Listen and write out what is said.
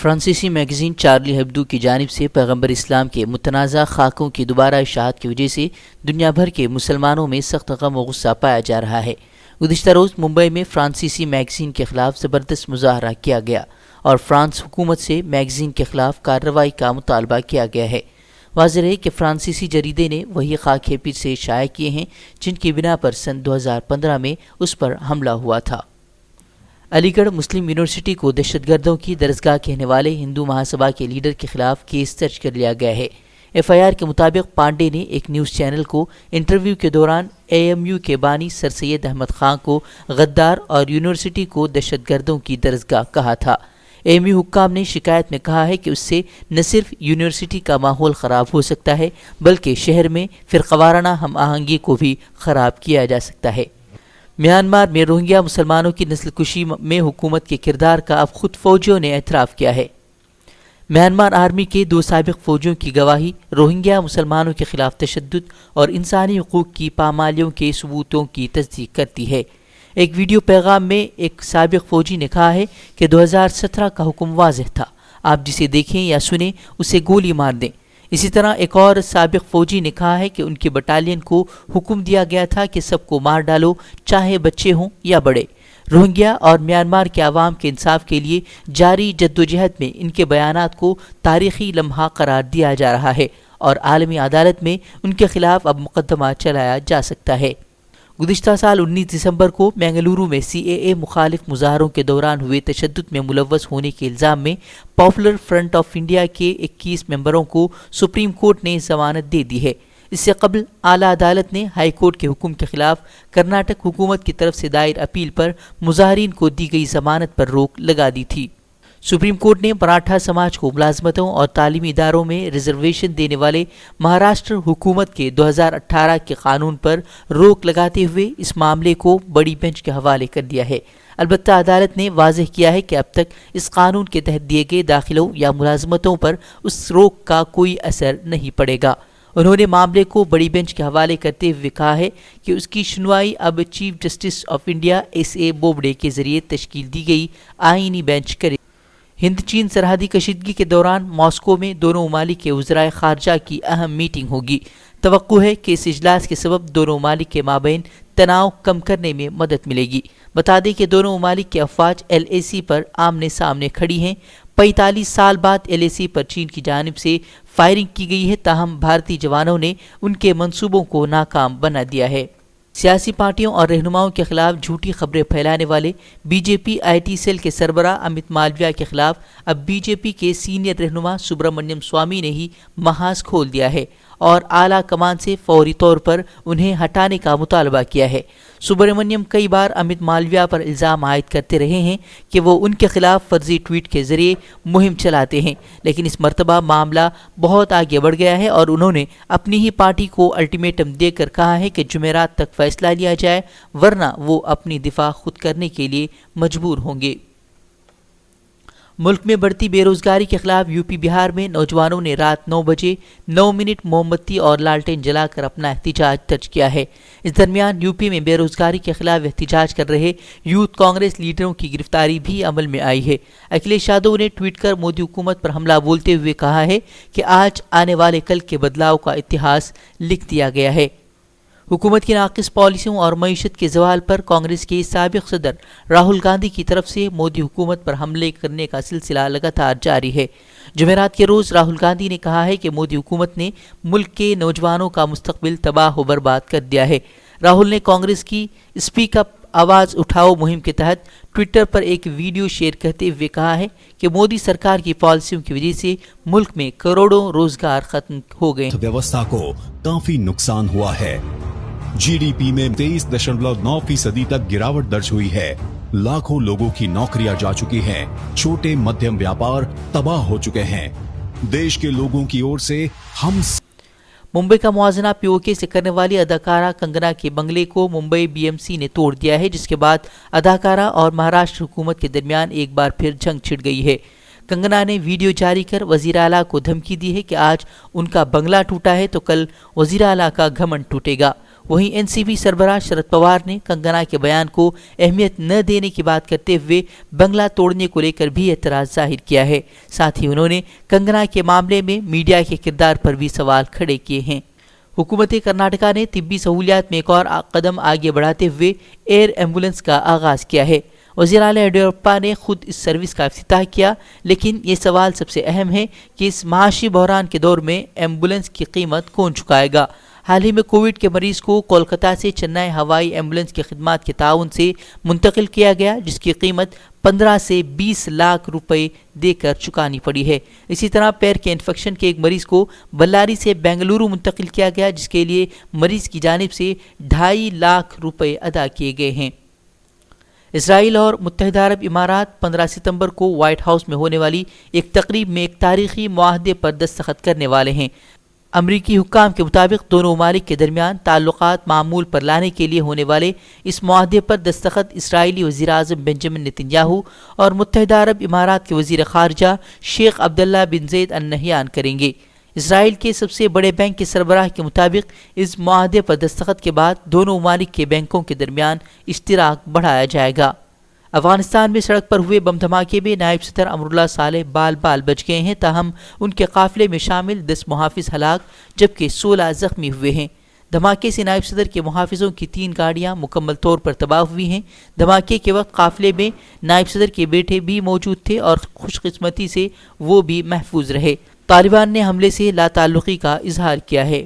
فرانسیسی magazine Charlie ہیبڈو کی جانب سے پیغمبر اسلام کے متنازع خاکوں کی دوبارہ اشاعت کی وجہ سے دنیا بھر کے مسلمانوں میں سخت غم و غصہ پایا جا رہا ہے۔ گزشتہ روز ممبئی میں فرانسیسی میگزین کے خلاف زبردست مظاہرہ کیا گیا اور فرانس حکومت سے میگزین کے خلاف کارروائی کا مطالبہ کیا گیا ہے۔ واضح ہے کہ فرانسیسی جریدے نے وہی خاک پھر سے شائع کیے ہیں جن کی بنا پر سن 2015 میں اس پر حملہ ہوا تھا۔ علی گڑھ مسلم یونیورسٹی کو دہشت گردوں کی درسگاہ کہنے والے ہندو مہاسبھا کے لیڈر کے خلاف کیس درج کر لیا گیا ہے۔ ایف آئی آر کے مطابق پانڈے نے ایک نیوز چینل کو انٹرویو کے دوران اے ایم یو کے بانی سر سید احمد خان کو غدار اور یونیورسٹی کو دہشت گردوں کی درسگاہ کہا تھا۔ اے ایم یو حکام نے شکایت میں کہا ہے کہ اس سے نہ صرف یونیورسٹی کا ماحول خراب ہو سکتا ہے بلکہ شہر میں فرقہ وارانہ ہم آہنگی کو بھی خراب کیا جا سکتا ہے۔ میانمار میں روہنگیا مسلمانوں کی نسل کشی میں حکومت کے کردار کا اب خود فوجیوں نے اعتراف کیا ہے۔ میانمار آرمی کے 2 سابق فوجیوں کی گواہی روہنگیا مسلمانوں کے خلاف تشدد اور انسانی حقوق کی پامالیوں کے ثبوتوں کی تصدیق کرتی ہے۔ ایک ویڈیو پیغام میں ایک سابق فوجی نے کہا ہے کہ 2017 کا حکم واضح تھا، آپ جسے دیکھیں یا سنیں اسے گولی مار دیں۔ اسی طرح ایک اور سابق فوجی نے کہا ہے کہ ان کی بٹالین کو حکم دیا گیا تھا کہ سب کو مار ڈالو، چاہے بچے ہوں یا بڑے۔ روہنگیا اور میانمار کے عوام کے انصاف کے لیے جاری جدوجہد میں ان کے بیانات کو تاریخی لمحہ قرار دیا جا رہا ہے اور عالمی عدالت میں ان کے خلاف اب مقدمہ چلایا جا سکتا ہے۔ گزشتہ سال 19 دسمبر کو بنگلورو میں سی اے اے مخالف مظاہروں کے دوران ہوئے تشدد میں ملوث ہونے کے الزام میں پاپولر فرنٹ آف انڈیا کے 21 ممبروں کو سپریم کورٹ نے ضمانت دے دی ہے۔ اس سے قبل اعلیٰ عدالت نے ہائی کورٹ کے حکم کے خلاف کرناٹک حکومت کی طرف سے دائر اپیل پر مظاہرین کو دی گئی ضمانت پر روک لگا دی تھی۔ سپریم کورٹ نے مراٹھا سماج کو ملازمتوں اور تعلیمی اداروں میں ریزرویشن دینے والے مہاراشٹر حکومت کے 2018 کے قانون پر روک لگاتے ہوئے اس معاملے کو بڑی بینچ کے حوالے کر دیا ہے۔ البتہ عدالت نے واضح کیا ہے کہ اب تک اس قانون کے تحت دیے گئے داخلوں یا ملازمتوں پر اس روک کا کوئی اثر نہیں پڑے گا۔ انہوں نے معاملے کو بڑی بینچ کے حوالے کرتے ہوئے کہا ہے کہ اس کی سنوائی اب chief justice of India S A Bobde کے ذریعے تشکیل دی گئی آئینی بینچ کرے۔ ہند چین سرحدی کشیدگی کے دوران ماسکو میں دونوں ممالک کے وزرائے خارجہ کی اہم میٹنگ ہوگی۔ توقع ہے کہ اس اجلاس کے سبب دونوں ممالک کے مابین تناؤ کم کرنے میں مدد ملے گی۔ بتا دیں کہ دونوں ممالک کی افواج ایل اے سی پر آمنے سامنے کھڑی ہیں۔ 45 سال بعد ایل اے سی پر چین کی جانب سے فائرنگ کی گئی ہے، تاہم بھارتی جوانوں نے ان کے منصوبوں کو ناکام بنا دیا ہے۔ سیاسی پارٹیوں اور رہنماؤں کے خلاف جھوٹی خبریں پھیلانے والے B J P I T cell کے سربراہ امت مالویا کے خلاف اب بی جے پی کے سینئر رہنما سبرامنیم سوامی نے ہی محاذ کھول دیا ہے اور اعلیٰ کمان سے فوری طور پر انہیں ہٹانے کا مطالبہ کیا ہے۔ سبرامنیم کئی بار امت مالویا پر الزام عائد کرتے رہے ہیں کہ وہ ان کے خلاف فرضی ٹویٹ کے ذریعے مہم چلاتے ہیں، لیکن اس مرتبہ معاملہ بہت آگے بڑھ گیا ہے اور انہوں نے اپنی ہی پارٹی کو الٹیمیٹم دے کر کہا ہے کہ جمعرات تک فیصلہ لیا جائے ورنہ وہ اپنی دفاع خود کرنے کے لیے مجبور ہوں گے۔ ملک میں بڑھتی بے روزگاری کے خلاف یو پی بہار میں نوجوانوں نے رات 9 بجے 9 منٹ موم بتی اور لالٹین جلا کر اپنا احتجاج درج کیا ہے۔ اس درمیان یو پی میں بے روزگاری کے خلاف احتجاج کر رہے یوتھ کانگریس لیڈروں کی گرفتاری بھی عمل میں آئی ہے۔ اکھلیش یادو نے ٹویٹ کر مودی حکومت پر حملہ بولتے ہوئے کہا ہے کہ آج آنے والے کل کے بدلاؤ کا اتہاس لکھ دیا گیا ہے۔ حکومت کی ناقص پالیسیوں اور معیشت کے زوال پر کانگریس کے سابق صدر راہل گاندھی کی طرف سے مودی حکومت پر حملے کرنے کا سلسلہ لگاتار جاری ہے۔ جمعرات کے روز راہل گاندھی نے کہا ہے کہ مودی حکومت نے ملک کے نوجوانوں کا مستقبل تباہ و برباد کر دیا ہے۔ راہل نے کانگریس کی اسپیک اپ آواز اٹھاؤ مہم کے تحت ٹویٹر پر ایک ویڈیو شیئر کرتے ہوئے کہا ہے کہ مودی سرکار کی پالیسیوں کی وجہ سے ملک میں کروڑوں روزگار ختم ہو گئے۔ ویوستھا کو کافی نقصان ہوا ہے۔ جی ڈی پی میں 23.9% تک گراوٹ درج ہوئی ہے۔ لاکھوں لوگوں کی نوکریاں جا چکی ہیں۔ چھوٹے مدھیم ویاپار تباہ ہو چکے ہیں۔ دیش کے لوگوں کی اور سے ہم ممبئی کا موازنہ پی او کے سے کرنے والی اداکارہ کنگنا کے بنگلے کو ممبئی بی ایم سی نے توڑ دیا ہے، جس کے بعد اداکارہ اور مہاراشٹر حکومت کے درمیان ایک بار پھر جنگ چھڑ گئی ہے۔ کنگنا نے ویڈیو جاری کر وزیر اعلیٰ کو دھمکی دی ہے کہ آج ان کا بنگلہ ٹوٹا ہے تو کل وزیر اعلیٰ کا گھمنڈ ٹوٹے گا۔ وہیں این سی پی سربراہ شرد پوار نے کنگنا کے بیان کو اہمیت نہ دینے کی بات کرتے ہوئے بنگلہ توڑنے کو لے کر بھی اعتراض ظاہر کیا ہے. ساتھ ہی انہوں نے کنگنا کے معاملے میں میڈیا کے کردار پر بھی سوال کھڑے کیے ہیں. حکومت کرناٹکا نے طبی سہولیات میں ایک اور قدم آگے بڑھاتے ہوئے ایئر ایمبولنس کا آغاز کیا ہے. وزیر اعلیٰ یڈیورپا نے خود اس سروس کا افتتاح کیا، لیکن یہ سوال سب سے اہم ہے کہ اس معاشی بحران کے دور میں ایمبولنس کی قیمت کون چکائے گا؟ حال ہی میں کووڈ کے مریض کو کولکتہ سے چنئی ہوائی ایمبولنس کی خدمات کے تعاون سے منتقل کیا گیا، جس کی قیمت 15 سے 20 لاکھ روپے دے کر چکانی پڑی ہے. اسی طرح پیر کے انفیکشن کے ایک مریض کو بلاری سے بنگلورو منتقل کیا گیا، جس کے لیے مریض کی جانب سے 2.5 لاکھ روپے ادا کیے گئے ہیں. اسرائیل اور متحدہ عرب امارات 15 ستمبر کو وائٹ ہاؤس میں ہونے والی ایک تقریب میں ایک تاریخی معاہدے پر دستخط کرنے والے ہیں. امریکی حکام کے مطابق دونوں ممالک کے درمیان تعلقات معمول پر لانے کے لیے ہونے والے اس معاہدے پر دستخط اسرائیلی وزیر اعظم بنجامن نیتن یاہو اور متحدہ عرب امارات کے وزیر خارجہ شیخ عبداللہ بن زید ال نہیان کریں گے. اسرائیل کے سب سے بڑے بینک کے سربراہ کے مطابق اس معاہدے پر دستخط کے بعد دونوں ممالک کے بینکوں کے درمیان اشتراک بڑھایا جائے گا. افغانستان میں سڑک پر ہوئے بم دھماکے میں نائب صدر امراللہ صالح بال بچ گئے ہیں، تاہم ان کے قافلے میں شامل 10 محافظ ہلاک جبکہ 16 زخمی ہوئے ہیں. دھماکے سے نائب صدر کے محافظوں کی 3 گاڑیاں مکمل طور پر تباہ ہوئی ہیں. دھماکے کے وقت قافلے میں نائب صدر کے بیٹے بھی موجود تھے اور خوش قسمتی سے وہ بھی محفوظ رہے. طالبان نے حملے سے لا تعلقی کا اظہار کیا ہے.